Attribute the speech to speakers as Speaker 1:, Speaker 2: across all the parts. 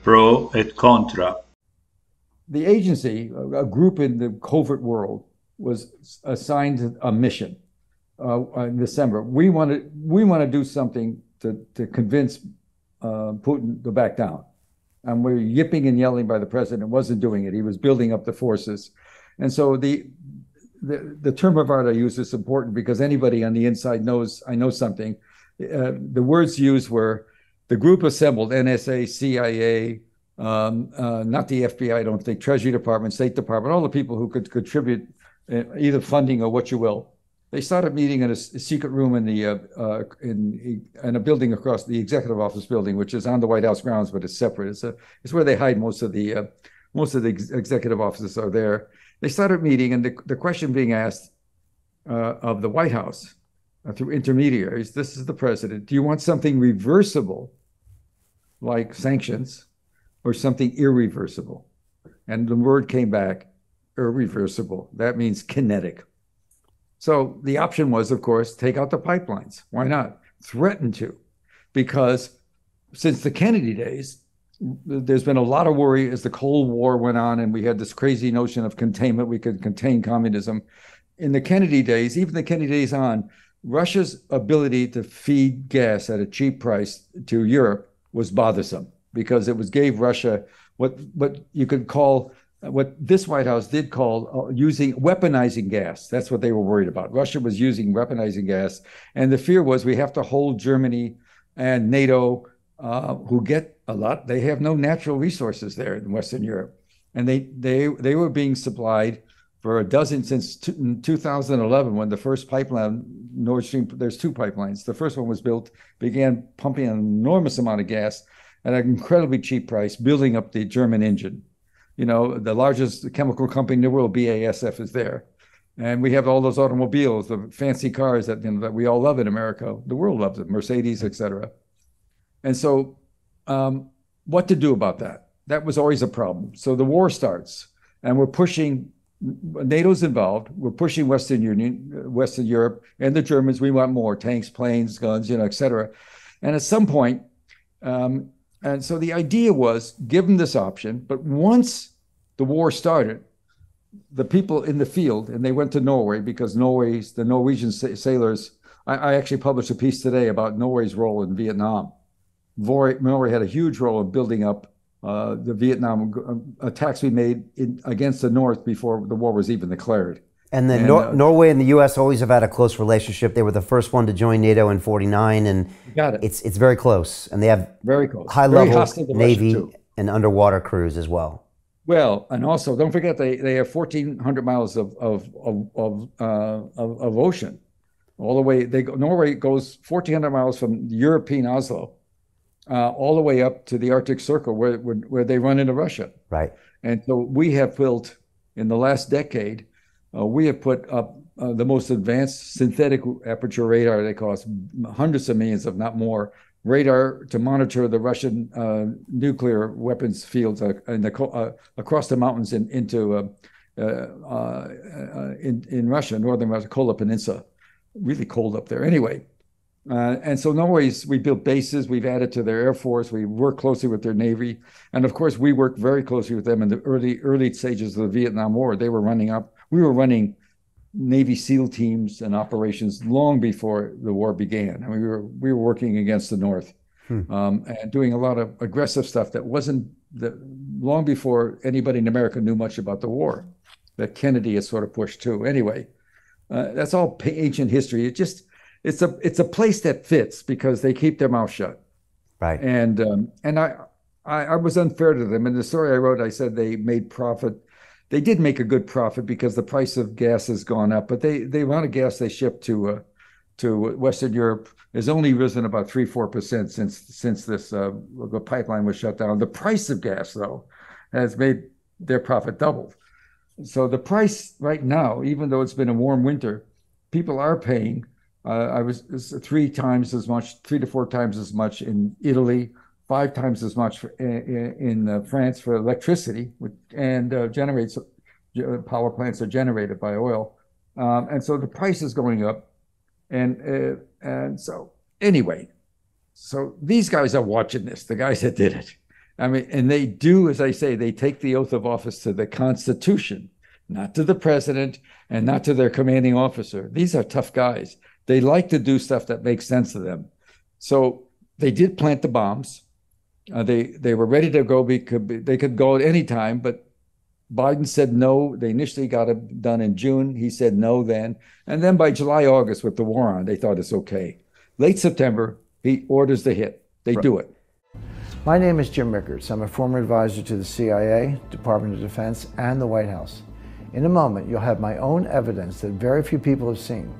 Speaker 1: Pro et contra.
Speaker 2: The agency, a group in the covert world, was assigned a mission in December. We want to do something to convince Putin to back down. And we're yipping and yelling by the president. Wasn't doing it. He was building up the forces. And so the term of art I use is important because anybody on the inside knows I know something. The words used were the group assembled, NSA, CIA, not the FBI, I don't think, Treasury Department, State Department, all the people who could contribute either funding or what you will. They started meeting in a secret room in a building across the executive office building, which is on the White House grounds, but it's separate. It's where they hide most of the executive offices are there. They started meeting, and the question being asked of the White House through intermediaries, this is the president, do you want something reversible like sanctions or something irreversible? And the word came back, irreversible. That means kinetic. So the option was, of course, take out the pipelines. Why not? Threaten to, because since the Kennedy days, there's been a lot of worry as the Cold War went on and we had this crazy notion of containment. We could contain communism. In the Kennedy days, even the Kennedy days on, Russia's ability to feed gas at a cheap price to Europe was bothersome because it gave Russia what you could call, what this White House did call weaponizing gas. That's what they were worried about. Russia was using weaponizing gas. And the fear was we have to hold Germany and NATO, who get a lot. They have no natural resources there in Western Europe. And they were being supplied for a dozen since 2011, when the first pipeline, Nord Stream, there's two pipelines. The first one was built, began pumping an enormous amount of gas at an incredibly cheap price, building up the German engine. You know, the largest chemical company in the world, BASF, is there. And we have all those automobiles, the fancy cars that we all love in America. The world loves it, Mercedes, et cetera. And so what to do about that? That was always a problem. So the war starts, and we're pushing, NATO's involved. We're pushing Western Europe, and the Germans. We want more tanks, planes, guns, et cetera. And at some point, and so the idea was give them this option. But once the war started, the people in the field, and they went to Norway because the Norwegian sailors, I actually published a piece today about Norway's role in Vietnam. Norway had a huge role in building up the Vietnam attacks we made against the North before the war was even declared.
Speaker 3: And then Norway and the U.S. always have had a close relationship. They were the first one to join NATO in '49, and it's very close. And they have
Speaker 2: very close,
Speaker 3: high-level Navy and underwater crews as well.
Speaker 2: Well, and also don't forget they have 1,400 miles of ocean, all the way. Norway goes 1,400 miles from European Oslo, all the way up to the Arctic Circle, where they run into Russia.
Speaker 3: Right.
Speaker 2: And so we have built in the last decade. We have put up the most advanced synthetic aperture radar. They cost hundreds of millions, if not more, radar to monitor the Russian nuclear weapons fields across the mountains in Russia, northern Russia, Kola Peninsula. Really cold up there. Anyway, and so we built bases. We've added to their Air Force. We work closely with their Navy, and of course, we worked very closely with them in the early stages of the Vietnam War. They were running up. We were running Navy SEAL teams and operations long before the war began. I mean, we were working against the North and doing a lot of aggressive stuff that wasn't long before anybody in America knew much about the war, that Kennedy had sort of pushed to. Anyway, that's all ancient history. It's a place that fits because they keep their mouth shut.
Speaker 3: Right.
Speaker 2: And I was unfair to them. In the story I wrote, I said they made profit. They did make a good profit because the price of gas has gone up, but the amount of gas they ship to Western Europe has only risen about 3-4% since this the pipeline was shut down. The price of gas, though, has made their profit doubled. So the price right now, even though it's been a warm winter, people are paying. It's 3 to 4 times as much in Italy, 5 times as much in France for electricity, and power plants are generated by oil, and so the price is going up, and so anyway, so these guys are watching this, the guys that did it, I mean, and they do, as I say, they take the oath of office to the Constitution, not to the president and not to their commanding officer. These are tough guys. They like to do stuff that makes sense to them. So they did plant the bombs. They were ready to go. They could go at any time, but Biden said no. They initially got it done in June. He said no then. And then by July, August, with the war on, they thought it's okay. Late September, he orders the hit. They do it.
Speaker 1: My name is Jim Rickards. I'm a former advisor to the CIA, Department of Defense, and the White House. In a moment, you'll have my own evidence that very few people have seen.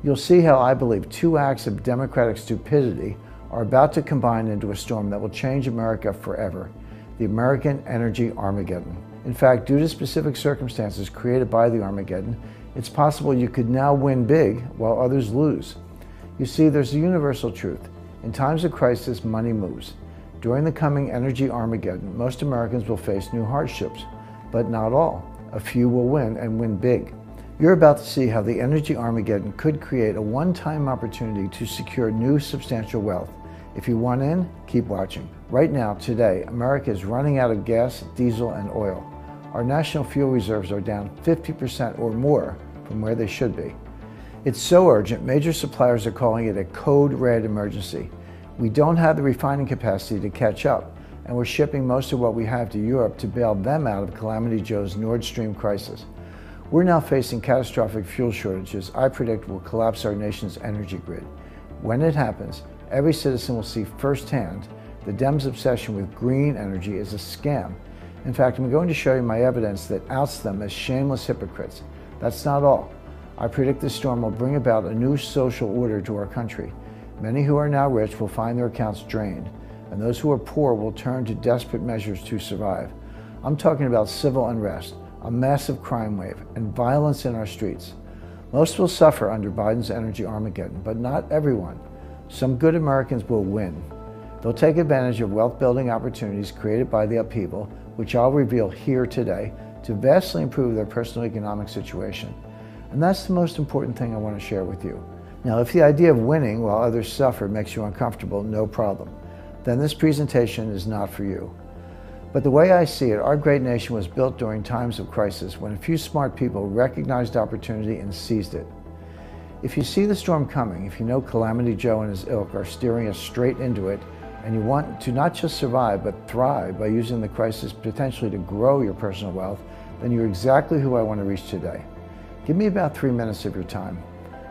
Speaker 1: You'll see how I believe 2 acts of democratic stupidity are about to combine into a storm that will change America forever, the American Energy Armageddon. In fact, due to specific circumstances created by the Armageddon, it's possible you could now win big while others lose. You see, there's a universal truth. In times of crisis, money moves. During the coming energy Armageddon, most Americans will face new hardships, but not all. A few will win and win big. You're about to see how the energy Armageddon could create a one-time opportunity to secure new substantial wealth. If you want in, keep watching. Right now, today, America is running out of gas, diesel, and oil. Our national fuel reserves are down 50% or more from where they should be. It's so urgent, major suppliers are calling it a code red emergency. We don't have the refining capacity to catch up, and we're shipping most of what we have to Europe to bail them out of Calamity Joe's Nord Stream crisis. We're now facing catastrophic fuel shortages I predict will collapse our nation's energy grid. When it happens, every citizen will see firsthand the Dems' obsession with green energy is a scam. In fact, I'm going to show you my evidence that outs them as shameless hypocrites. That's not all. I predict this storm will bring about a new social order to our country. Many who are now rich will find their accounts drained, and those who are poor will turn to desperate measures to survive. I'm talking about civil unrest, a massive crime wave, and violence in our streets. Most will suffer under Biden's energy Armageddon, but not everyone. Some good Americans will win. They'll take advantage of wealth-building opportunities created by the upheaval, which I'll reveal here today, to vastly improve their personal economic situation. And that's the most important thing I want to share with you. Now, if the idea of winning while others suffer makes you uncomfortable, no problem. Then this presentation is not for you. But the way I see it, our great nation was built during times of crisis when a few smart people recognized opportunity and seized it. If you see the storm coming, if you know Calamity Joe and his ilk are steering us straight into it, and you want to not just survive, but thrive by using the crisis potentially to grow your personal wealth, then you're exactly who I want to reach today. Give me about 3 minutes of your time.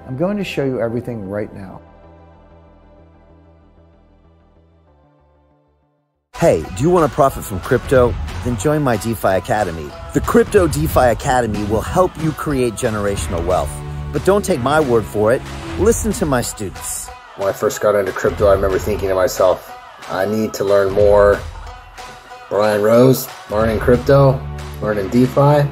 Speaker 1: I'm going to show you everything right now.
Speaker 3: Hey, do you want to profit from crypto? Then join my DeFi Academy. The Crypto DeFi Academy will help you create generational wealth. But don't take my word for it. Listen to my students.
Speaker 4: When I first got into crypto, I remember thinking to myself, I need to learn more. Brian Rose, learning crypto, learning DeFi,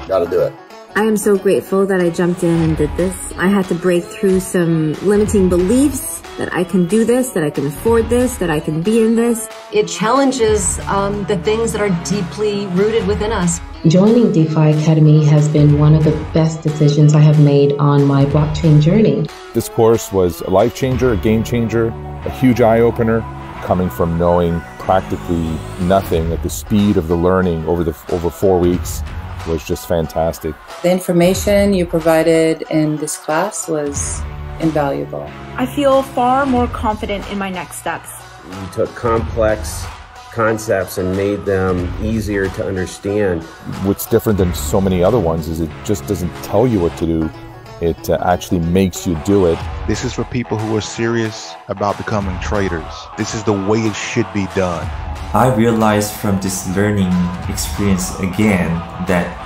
Speaker 4: gotta do it.
Speaker 5: I am so grateful that I jumped in and did this. I had to break through some limiting beliefs that I can do this, that I can afford this, that I can be in this.
Speaker 6: It challenges the things that are deeply rooted within us.
Speaker 7: Joining DeFi Academy has been one of the best decisions I have made on my blockchain journey.
Speaker 8: This course was a life changer, a game changer, a huge eye-opener, coming from knowing practically nothing at the speed of the learning over 4 weeks was just fantastic.
Speaker 9: The information you provided in this class was invaluable.
Speaker 10: I feel far more confident in my next steps.
Speaker 11: You took complex concepts and made them easier to understand.
Speaker 8: What's different than so many other ones is it just doesn't tell you what to do. It actually makes you do it.
Speaker 12: This is for people who are serious about becoming traders. This is the way it should be done.
Speaker 13: I realized from this learning experience again that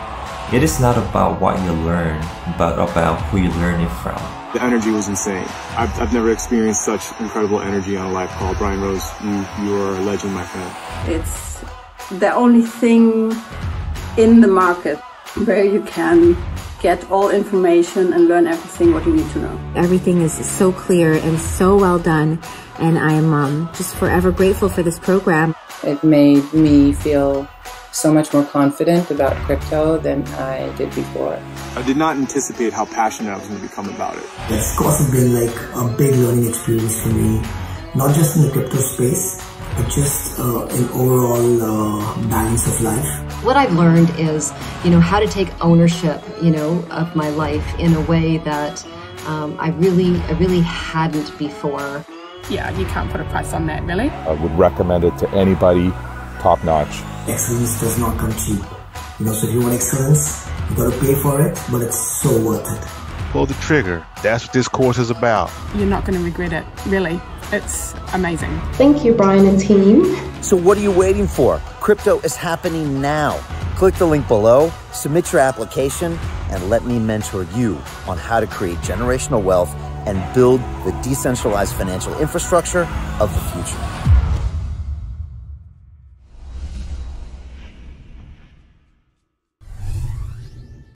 Speaker 13: it is not about what you learn, but about who you learn it from.
Speaker 14: The energy was insane. I've never experienced such incredible energy on a live call. Brian Rose, you are a legend, my friend.
Speaker 15: It's the only thing in the market where you can get all information and learn everything what you need to know.
Speaker 5: Everything is so clear and so well done, and I'm just forever grateful for this program.
Speaker 9: It made me feel so much more confident about crypto than I did before.
Speaker 14: I did not anticipate how passionate I was going to become about it.
Speaker 16: It's also been like a big learning experience for me, not just in the crypto space, but just an overall balance of life.
Speaker 6: What I've learned is, how to take ownership, of my life in a way that I really hadn't before.
Speaker 17: Yeah, you can't put a price on that, really.
Speaker 8: I would recommend it to anybody, top notch.
Speaker 16: Excellence does not come cheap. So if you want excellence, you got to pay for it, but it's so worth it.
Speaker 12: Pull the trigger. That's what this course is about.
Speaker 17: You're not going to regret it, really. It's amazing.
Speaker 7: Thank you, Brian and team.
Speaker 3: So what are you waiting for? Crypto is happening now. Click the link below, submit your application, and let me mentor you on how to create generational wealth and build the decentralized financial infrastructure of the future.